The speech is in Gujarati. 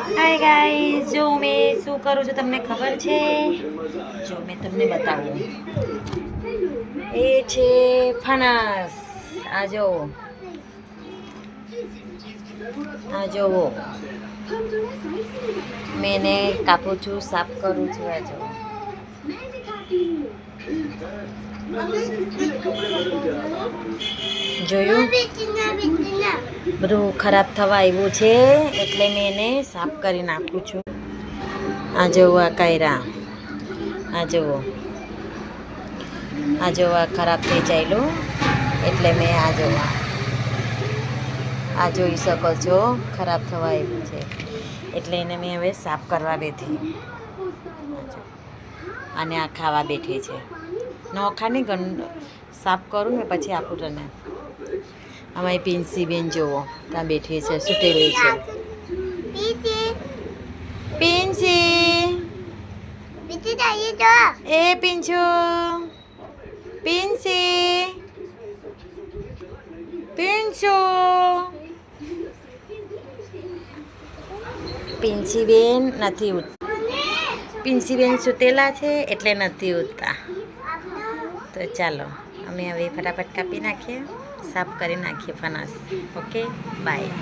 હાય ગાઈઝ, જો મેં શું કરું છું તમને ખબર છે? જો મેં તમને બતાવું, એ છે ફણસ. આ જોવો, આ જોવો, મેં એને કાપું છું, સાફ કરું છું. આ જોવો, જોયું? બધું ખરાબ થવા આવ્યું છે એટલે મેં એને સાફ કરી નાખું છું. આ જોવો, આ કાયરા, આ જોવો, આ જોવા ખરાબ થઈ જાયેલું એટલે મેં આ જોવા, આ જોઈ શકો છો, ખરાબ થવા આવ્યું છે એટલે એને મેં હવે સાફ કરવા બેઠી. અને આ ખાવા બેઠી છે. નોખાની સાફ કરું ને પછી આપું તને. અમારી પિન્સી બેન જોવો, ત્યાં બેઠી છે, સુટેલી છે. પિન્સી, એ પિંચુ, પિન્સી, પિન્ચુ, પિન્સી બેન નથી ઉઠતા. પિન્સી બેન સુતેલા છે એટલે નથી ઉઠતા. તો ચાલો અમે હવે ફટાફટ કાપી નાખીએ, સાફ કરી નાખીએ ફણસ. Okay, by.